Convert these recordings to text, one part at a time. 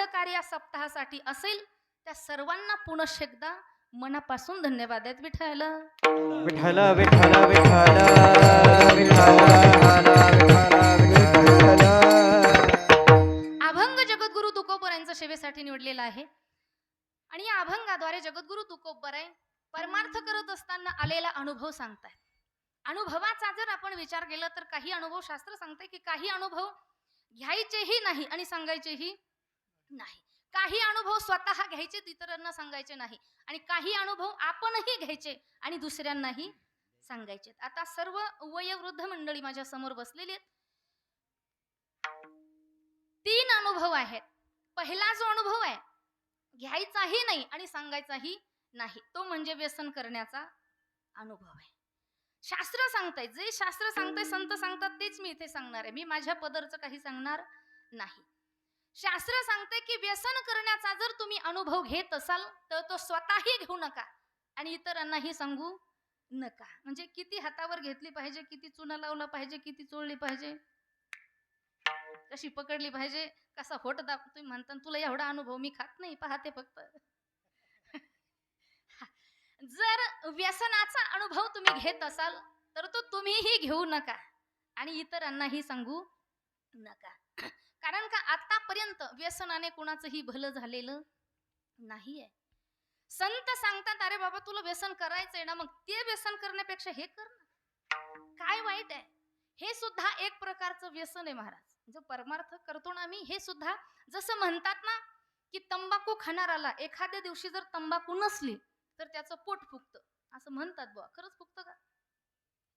सहकार्य या सप्ताहासाठी असेल त्या सर्वांना पुनश्च एकदा मनापासून धन्यवाद आहेत. विठ्ठल विठ्ठल विठ्ठल विठ्ठल विठ्ठल. अभंग जगद्गुरु तुकोबर यांच्या सेवेसाठी निवडलेला आहे आणि या अभंगाद्वारे जगद्गुरु तुकोबर परमार्थ करत असताना आलेला अनुभव सांगतायत. अनुभवाचा जर आपण विचार केला तर काही अनुभव शास्त्र सांगते की काही अनुभव घ्यायचेही नाही आणि सांगायचेही नाही. काही अनुभव स्वतः घ्यायचे इतरांना सांगायचे नाही आणि काही अनुभव आपणही घ्यायचे आणि दुसऱ्यांनाही सांगायचे. आता सर्व वयोवृद्ध मंडळी माझ्या समोर बसलेली आहेत. 3 अनुभव आहेत. पहिला जो अनुभव आहे घ्यायचाही नाही आणि सांगायचाही नाही तो म्हणजे व्यसन करण्याचा अनुभव आहे. शास्त्र सांगताय, जे शास्त्र सांगताय संत सांगतात तेच मी इथे सांगणार आहे. मी माझ्या पदरचं काही सांगणार नाही. शास्त्र सांगते की व्यसन करण्याचा जर तुम्ही अनुभव घेत असाल तर तो स्वतःही घेऊ नका आणि इतरांनाही सांगू नका. म्हणजे किती हातावर घेतली पाहिजे, किती चुना लावला पाहिजे, किती चोळली पाहिजे, कशी पकडली पाहिजे, कसा होट दाब. तुम्ही म्हणता तुला एवढा अनुभव, मी खात नाही, पाहते फक्त. जर व्यसनाचा अनुभव तुम्ही घेत असाल तर तो तुम्हीही घेऊ नका आणि इतरांनाही सांगू नका. कारण का आतापर्यंत व्यसनाने कुणाचंही भलं झालेलं नाहीये. संत सांगतात अरे बाबा तुला व्यसन करायचंय ना, मग ते व्यसन करण्यापेक्षा हे कर ना, काय वाईट आहे. हे सुद्धा एक प्रकारचं व्यसन आहे महाराज. जो परमार्थ करतो ना आम्ही, हे सुद्धा जसं म्हणतात ना की तंबाखू खाणाराला एखाद्या दिवशी जर तंबाखू नसली तर त्याचं पोट फुगतं असं म्हणतात. बुवा खरंच फुगतं का?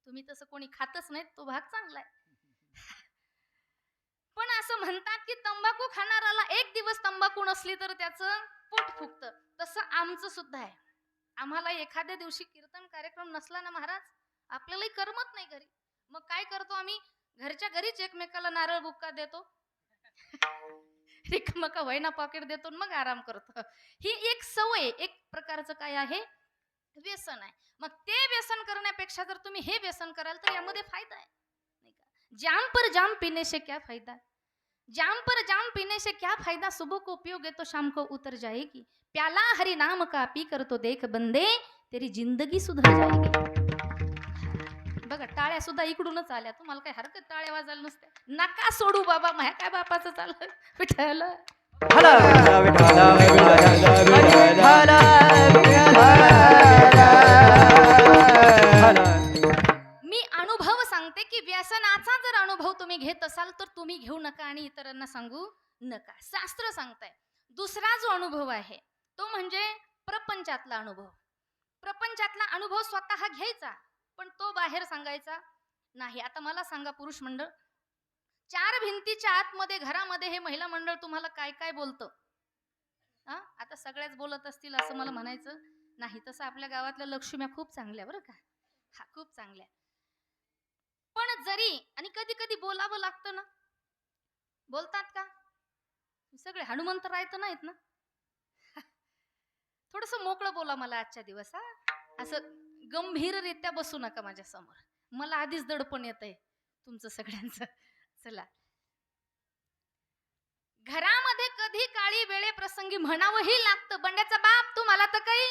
तुम्ही तसं कोणी खातच नाही, तो भाग चांगला आहे. पण असं म्हणतात की तंबाखू खाणाराला एक दिवस तंबाखू नसली तर त्याचं पोट फुगतं. तसं आमचं सुद्धा आहे. आम्हाला एखाद्या दिवशी कीर्तन कार्यक्रम नसला ना महाराज, आपल्यालाही करमत नाही घरी. मग काय करतो आम्ही, घरच्या घरीच एकमेकाला नारळ बुक्का देतो, रिकामका वैना पॉकेट देतो, मग आराम करतो. ही एक सवय, एक प्रकारचं काय आहे, व्यसन आहे. मग ते व्यसन करण्यापेक्षा जर तुम्ही हे व्यसन कराल तर यामध्ये फायदा आहे नाही का. जाम पर जाम पीने से क्या फायदा, जाम पर जाम पीने से क्या फायदा, सुबह को पियोगे तो शाम को उतर जाएगी. प्याला हरि नाम का पी कर तो देख बंदे तेरी जिंदगी सुधर जाएगी. बघा टाळ्या सुद्धा इकडूनच आल्या. तुम्हाला काय हरकत टाळ्या वाजायला नसते. नका सोडू बाबा, माझ्या काय बापाचं चाललं. विठ्ठल मी अनुभव सांगते की व्यसनाचा जर अनुभव तुम्ही घेत असाल तर तुम्ही घेऊ नका आणि इतरांना सांगू नका. शास्त्र सांगताय. दुसरा जो अनुभव आहे तो म्हणजे प्रपंचातला अनुभव. प्रपंचातला अनुभव स्वतः घ्यायचा पण तो बाहेर सांगायचा नाही. आता मला सांगा पुरुष मंडळ, 4 भिंतीच्या आतमध्ये घरामध्ये हे महिला मंडळ तुम्हाला काय काय बोलतं? आता सगळ्याच बोलत असतील असं मला म्हणायचं नाही. तसं आपल्या गावातल्या लक्ष्म्या खूप चांगल्या बरं का, हा खूप चांगल्या. पण जरी आणि कधी कधी बोलावं लागतं ना, बोलतात का? सगळे हनुमंत राहत नाहीत ना. थोडस मोकळं बोला मला आजच्या दिवस. असं गंभीररित्या बसू नका माझ्या समोर, मला आधीच दडपण येत आहे तुमचं सगळ्यांचं. चला, घरामध्ये कधी काळी वेळे प्रसंगी म्हणावंही लागतं, बंड्याचा बाप तू मला तर काही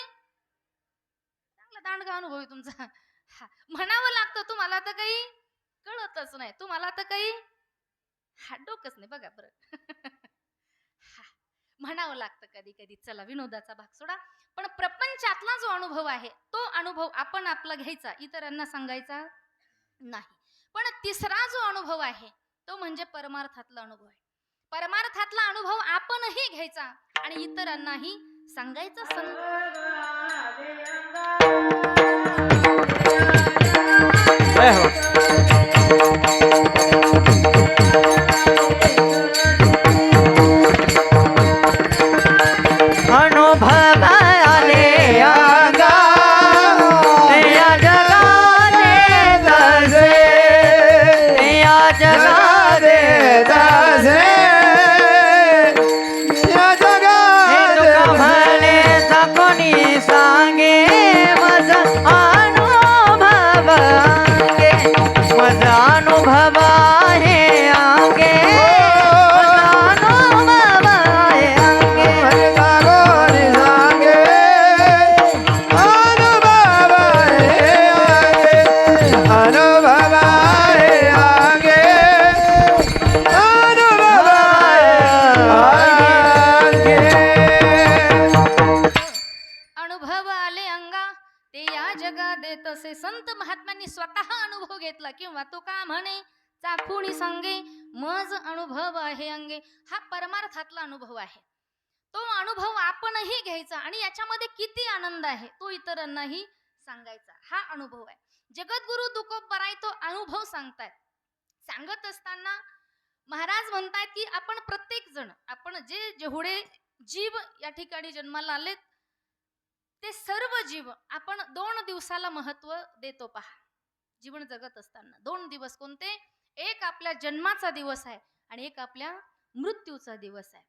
चांगला दांडगा अनुभव आहे तुमचा. म्हणावं लागतं तू मला तर काही कळतच नाही, तू मला तर काही डोकंच नाही. बघा बरं म्हणावं लागतं कधी कधी. चला विनोदाचा भाग सोडा, पण प्रपंचातला जो अनुभव आहे तो अनुभव आपण आपला घ्यायचा, इतरांना सांगायचा नाही. पण तिसरा जो अनुभव आहे तो म्हणजे परमार्थातला अनुभव आहे. परमार्थातला अनुभव आपणही घ्यायचा आणि इतरांनाही सांगायचा. अनुभव आले अंगा या जगाने दसे, या जगाने दसे, या जगाने म्हणे कोणी सांगे मज अनुभव अंगे, मज स्वतः अनुभव घेतला किंवा तो का म्हणे चाखुणी सांगे मज अनुभव आहे अंगे, हा परमार्थातला अनुभव आहे. तो अनुभव आपणही घ्यायचा आणि याच्यामध्ये किती आनंद आहे तो इतरांनाही सांगायचा, हा अनुभव आहे. जगद्गुरु तुकोबराय तो अनुभव सांगतायत. सांगत असताना महाराज म्हणतायत की आपण प्रत्येक जण, आपण जेवढे जीव या ठिकाणी जन्माला आलेत ते सर्व जीव आपण 2 दिवसाला महत्व देतो. पहा, जीवन जगत असताना 2 दिवस कोणते, एक आपल्या जन्माचा दिवस आहे आणि एक आपल्या मृत्यूचा दिवस आहे.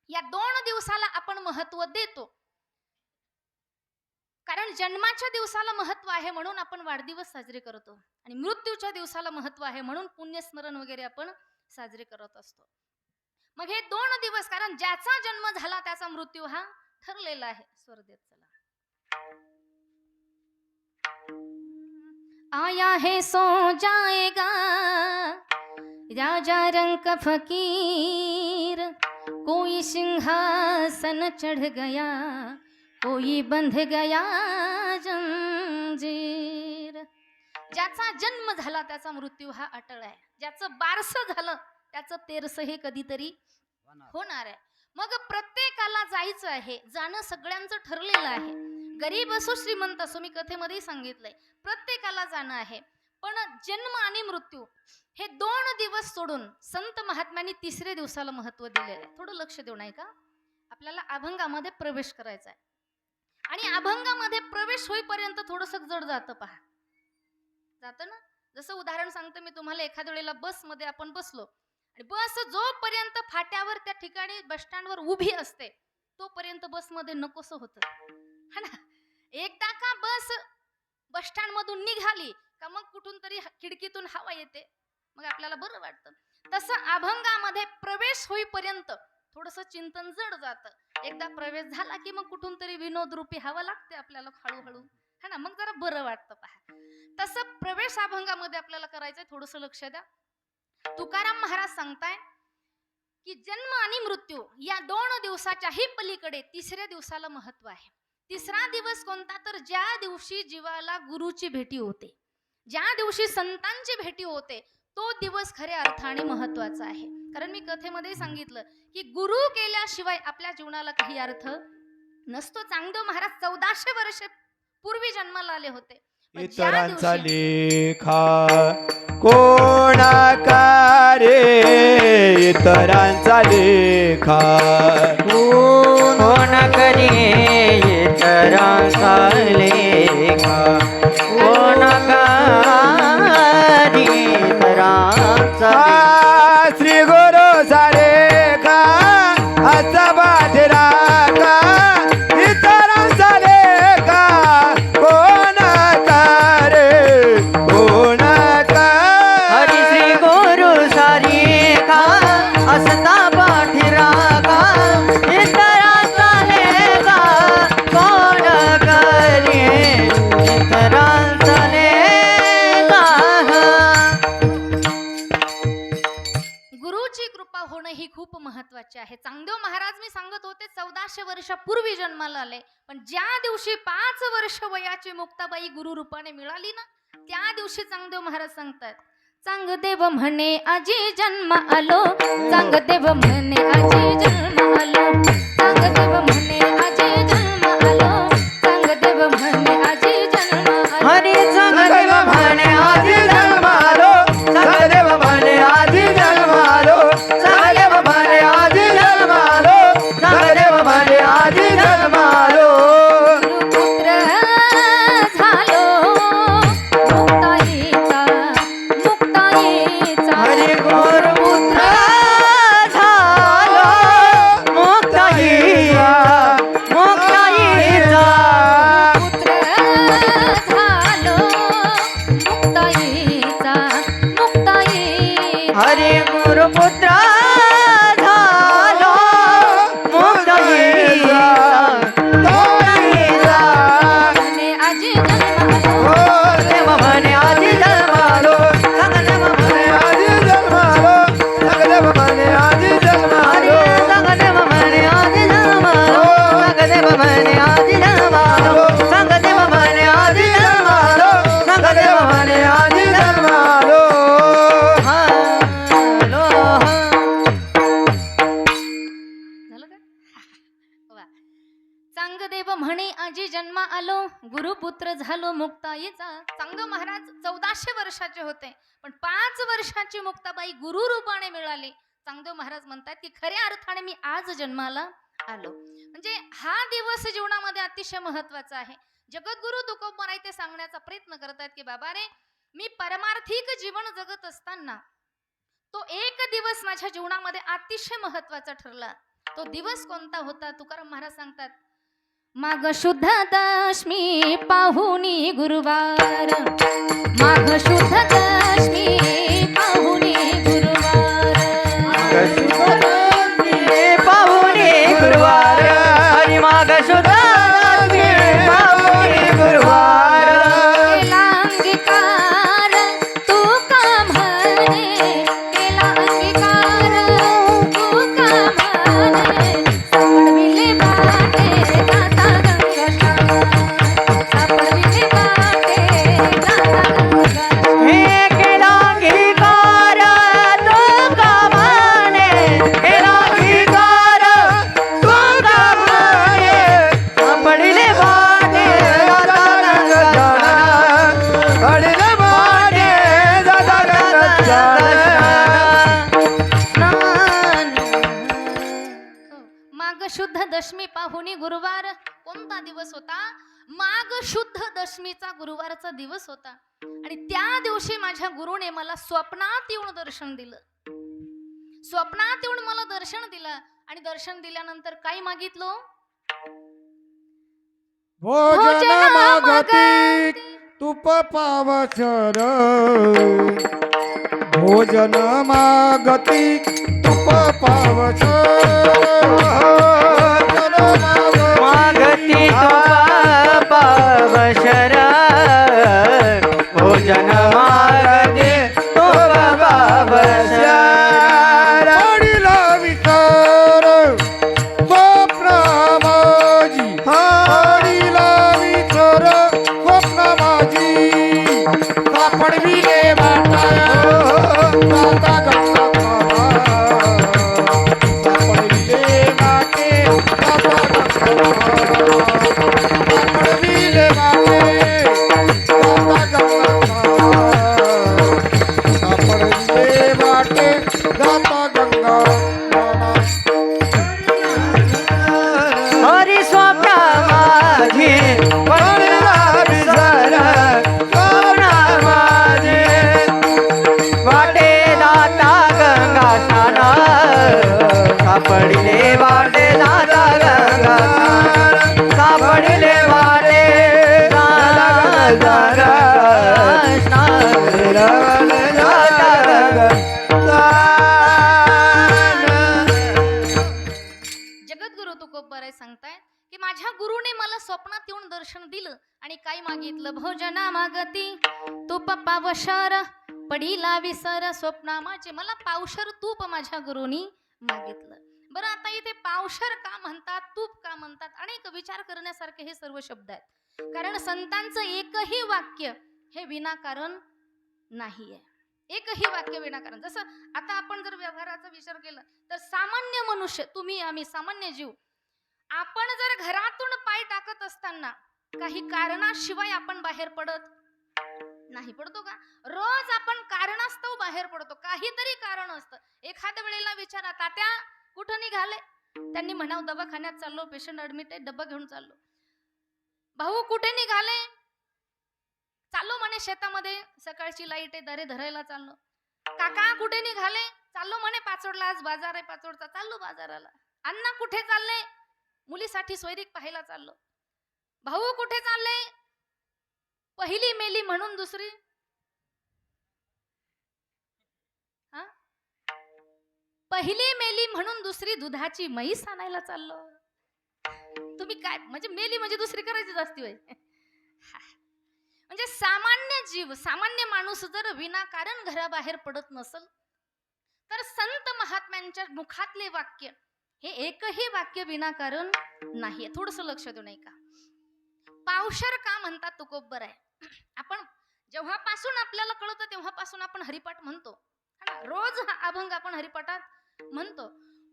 या 2 दिवसाला आपण महत्व देतो, कारण जन्माच्या दिवसाला महत्व आहे म्हणून आपण वाढदिवस साजरे करतो आणि मृत्यूच्या दिवसाला महत्व आहे म्हणून पुण्यस्मरण वगैरे आपण साजरे करत असतो. मग हे 2 दिवस, कारण ज्याचा जन्म झाला त्याचा मृत्यू हा ठरलेला आहे. स्वर्देत चला. आया है सो जाएगा राजा रंग फकीर, कोई सिंहासन चढ़ गया कोई बंध गया जंजीर. ज्याचा जन्म झाला त्याचा मृत्यू हा अटळ आहे. ज्याचं बारसं झालं त्याचं तेरसं हे कधीतरी होणार आहे. मग प्रत्येकाला जायचं आहे, जाणं सगळ्यांचं ठरलेलं आहे. गरीब असो श्रीमंत असो, मी कथेमध्ये सांगितलंय प्रत्येकाला जाणं आहे. पण जन्म आणि मृत्यू हे 2 दिवस सोडून संत महात्म्यांनी 3ऱ्या दिवसाला महत्व दिलेलं आहे. थोडं लक्ष देऊ नये का, आपल्याला अभंगामध्ये प्रवेश करायचा आहे आणि अभंगामध्ये प्रवेश होईपर्यंत थोडंसं जड जातं. पहा, जातं ना. जसं उदाहरण सांगते मी तुम्हाला, एखाद्या वेळेला बसमध्ये आपण बसलो आणि बस जोपर्यंत फाट्यावर त्या ठिकाणी बस स्टँडवर उभी असते तोपर्यंत बसमध्ये नकोसं होतं, है ना. एकदा का बस स्टँड मधून निघाली का मग कुठून तरी खिडकीतून हवा येते, मग आपल्याला बरं वाटतं. तसं अभंगामध्ये प्रवेश होईपर्यंत थोडंसं चिंतन जड जातं. एकदा प्रवेश झाला की मग कुठून तरी विनोद रूपी हवा लागते आपल्याला हळूहळू, है ना, मग जरा बरं वाटतं. पहा, तसं प्रवेश अभंगामध्ये आपल्याला करायचंय. थोडंसं लक्ष द्या. तुकाराम महाराज सांगताय की जन्म आणि मृत्यू या 2 दिवसाच्याही पलीकडे 3ऱ्या दिवसाला महत्व आहे. 3रा दिवस कोणता, तर ज्या दिवशी जीवाला गुरुची भेटी होते, ज्या दिवशी संतांची भेटी होते, तो दिवस खऱ्या अर्थाने महत्वाचा आहे. कारण मी कथेमध्ये सांगितलं की गुरु केल्याशिवाय आपल्या जीवनाला काही अर्थ नसतो. चांगदेव महाराज 1400 वर्ष पूर्वी जन्माला आले होते. इतरांचा लेखा कोणा रे, इतरांचा लेखा कोण करी इतरांचा लेखा, कोण करी इतरांचा श्री गुरु सारेखा असा बाजरा का, इतरांचा लेखा कोण करे कोण हरी श्री गुरु सारेखा असता पाठीरा का, इतरांचा लेखा कोण करी इतरांचा लेखा. गुरुची कृपा होणं ही खूप महत्वाची आहे. चांगदेव महाराज मी सांगत होते 1400 वर्षापूर्वी जन्माला आले, पण ज्या दिवशी 5 वर्ष वयाची मुक्ताबाई गुरु रूपाने मिळाली ना, त्या दिवशी चांगदेव महाराज सांगतात, चांगदेव म्हणे आजी जन्म आलो, चांगदेव म्हणे आजी जन्म आलो, चांगदेव म्हणे आजी जन्म आलो, चांगदेव म्हणे आजी जन्म आलो. हरी चांगदेव म्हणे आजी जन्म आलो, चांगदेव म्हणे आजी जन्म आलो, चांगदेव म्हणे आजी जन्म आलो, चांगदेव म्हणे आजी जन्म आलो. गुरुपुत्र झालो मुक्ताईचा, मुक्ताईचा हरी गुरुपुत्र झालो देव म्हणे आजी जन्मा आलो गुरुपुत्र झालो मुक्ताईचा. चांगदेव महाराज 1400 वर्षाचे होते, पण 5 वर्षाची मुक्ताबाई गुरु रूपाने मिळाली. चांगदेव महाराज म्हणतात की खऱ्या अर्थाने मी आज जन्माला आलो. म्हणजे हा दिवस जीवनामध्ये अतिशय महत्वाचा आहे. जगद्गुरु तुकोबराय ते सांगण्याचा प्रयत्न करतात की बाबा रे, मी परमार्थिक जीवन जगत असताना तो एक दिवस माझ्या जीवनामध्ये अतिशय महत्वाचा ठरला. तो दिवस कोणता होता? तुकाराम महाराज सांगतात, माघ शुद्ध दशमी पाहुनी गुरुवार, माघ शुद्ध दशमी पाहुनी गुरुवार, पाहुणे गुरुवार, हरी माघ शुद्ध पाहुणे गुरुवार. केला अंगीकार तू का म्हणे, केला अंगीकार तू का म्हणे, सापडविले बाटे जाता गंगा स्नान, सापडविले बाटे जाता गंगा स्नान. हे केला अंगीकार तू का म्हणे, केला अंगीकार तू का म्हणे, सापडिले वाटे जाता गंगा पडिले बाटे जाता स्नान. माघ शुद्ध दशमी पाहुणी गुरुवार कोणता दिवस होता? माघ शुद्ध दशमीचा गुरुवारचा दिवस होता. आणि त्या दिवशी माझ्या गुरुने मला स्वप्नात येऊन दर्शन दिलं. स्वप्नात येऊन मला दर्शन दिलं आणि दर्शन दिल्यानंतर काय मागितलं? भोजन मागती तुप पावसर, भोजन मागती तुप पावसर, मागती तुपा पावशर, भोजन मागती तुपा पावशर. पडिला विचार स्वप्न माझी, पडिला विचार स्वप्न माझी, सापडविले वाटा जाता गंगा, सापडविले वाटे जाता गंगा, सापडविले वाटे जाता गंगा, सापडविले वाटे जाता गंगा. हरी स्वप्न माझी पडला विसर, स्वप्न माझे वाटे जाता गंगा स्नान, सापडिले वाटे जाता गंगा स्नान, सापडिले वाटे जाता गंगा स्नान, जाता गंगा जगद्गुरु तुकोबराय सांगताय की माझ्या गुरुने मला स्वप्नात येऊन दर्शन दिलं आणि काय मागितलं? भोजना मागती तूप पावशर, पडीला विसर स्वप्नामाचे. मला पावशर तूप माझ्या गुरुनी मागितलं. बरं, आता इथे पावशर का म्हणतात, तूप का म्हणतात, अनेक विचार करण्यासारखे हे सर्व शब्द आहेत. कारण संतांचं एकही वाक्य हे विनाकारण नाहीये. एकही वाक्य विनाकारण. जसं आता आपण जर व्यवहाराचा विचार केला तर सामान्य मनुष्य, तुम्ही आम्ही सामान्य जीव, आपण जर घरातून पाय टाकत असताना काही कारणाशिवाय आपण बाहेर पडत नाही. पडतो का? रोज आपण कारणास्तव बाहेर पडतो. काहीतरी कारण असतं. एखाद्या वेळेला विचारा, तात्या कुठं निघाले? त्यांनी म्हणावं दवाखान्यात चाललो, पेशंट ऍडमिट आहे, डब्बा घेऊन चाललो. भाऊ कुठे निघाले? चाललो म्हणे शेतामध्ये, सकाळची लाईट आहे, दारे धरायला चाललो. काका कुठे निघाले? चाललो म्हणे पाचोडला, आज बाजार आहे पाचोडचा, चाललो बाजाराला. अण्णा कुठे चालले? मुलीसाठी सोयरीक पाहायला चाललो. भाऊ कुठे चालले? पहिली मेली म्हणून दुसरी. हा, पहिली मेली म्हणून दुसरी दुधाची म्हैस आणायला चाललो. तुम्ही काय म्हणजे मेली म्हणजे दुसरी करायची जास्ती होय. म्हणजे सामान्य जीव, सामान्य माणूस जर विनाकारण घराबाहेर पडत नसल तर संत महात्म्यांच्या मुखातले वाक्य हे एकही वाक्य विनाकारण नाही. थोडस लक्ष देऊ नाही का? पावशर का म्हणतात तुकोबर आहे. आपण जेव्हापासून आपल्याला कळतं तेव्हापासून आपण हरिपाठ म्हणतो. रोज हा अभंग आपण हरिपाठात म्हणतो.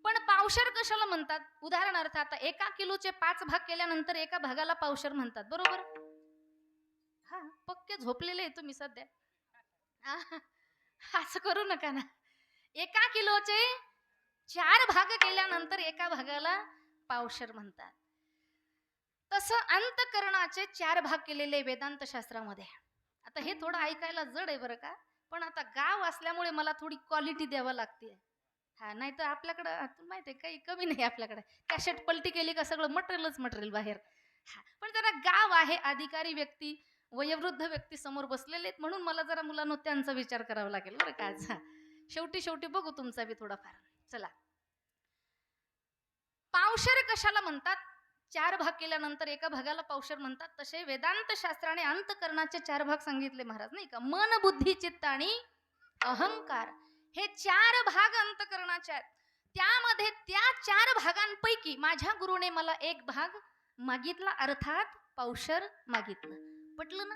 पण पावशर कशाला म्हणतात? उदाहरणार्थ आता 1 किलोचे 5 भाग केल्यानंतर एका भागाला पावशर म्हणतात, बरोबर? हा, पक्के झोपलेले आहे तुम्ही सध्या. असं करू नका ना. 1 किलोचे 4 भाग केल्यानंतर एका भागाला पावशर म्हणतात. तसं अंतकरणाचे 4 भाग केलेले वेदांत शास्त्रामध्ये. आता हे थोडं ऐकायला जड आहे बरं का, पण आता गाव असल्यामुळे मला थोडी क्वालिटी द्यावं लागते. हा, नाही तर आपल्याकडं माहिती आहे काही कमी नाही आपल्याकडे. कॅसेट पलटी केली का सगळं मटेरियल बाहेर. हा, पण जरा गाव आहे, अधिकारी व्यक्ती, वयोवृद्ध व्यक्ती समोर बसलेले आहेत, म्हणून मला जरा मुलांनो त्यांचा विचार करावा लागेल बरं का आज. शेवटी बघू तुमचा बी थोडाफार. चला, पावशर कशाला म्हणतात? 4 भाग केल्यानंतर एका भागाला पावशर म्हणतात. तसे वेदांत शास्त्राने अंतकरणाचे 4 भाग सांगितले महाराज, नाही का? मन, बुद्धी, चित्त आणि अहंकार हे 4 भाग अंतकरणाचे आहेत. त्यामध्ये त्या 4 भागांपैकी माझ्या गुरुने मला एक भाग मागितला, अर्थात पावशर मागितलं. पटलं ना?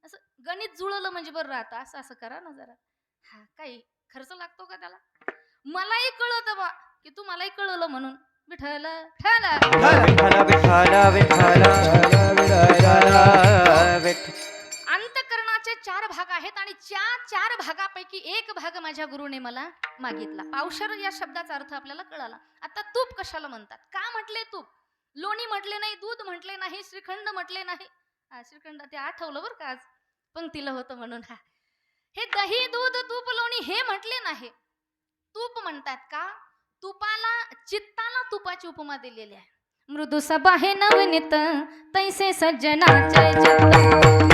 असं गणित जुळलं म्हणजे बरं राहतं. असं करा ना जरा. हा, काही खर्च लागतो का त्याला? मलाही कळतं बा की तू मलाही कळवलं म्हणून. विठ्ठल ठला अंतकरणाचे 4 भाग आहेत आणि त्या 4 भागापैकी एक भाग माझ्या गुरुने मला मागितला. पावशर या शब्दाचा अर्थ आपल्याला कळाला. आता तूप कशाला म्हणतात? का म्हटले तूप? लोणी म्हटले नाही, दूध म्हटले नाही, श्रीखंड म्हटले नाही. श्रीखंड ते आठवलं बरं का, आज पंक्तीला होतं म्हणून. हा, हे दही, दूध, तूप, लोणी हे म्हटले नाही. तूप म्हणतात का? तुपाला, चित्ताला तुपाची उपमा दिलेली आहे. मृदू सभा हे नवनीत तैसे सज्जनाचे चित्त.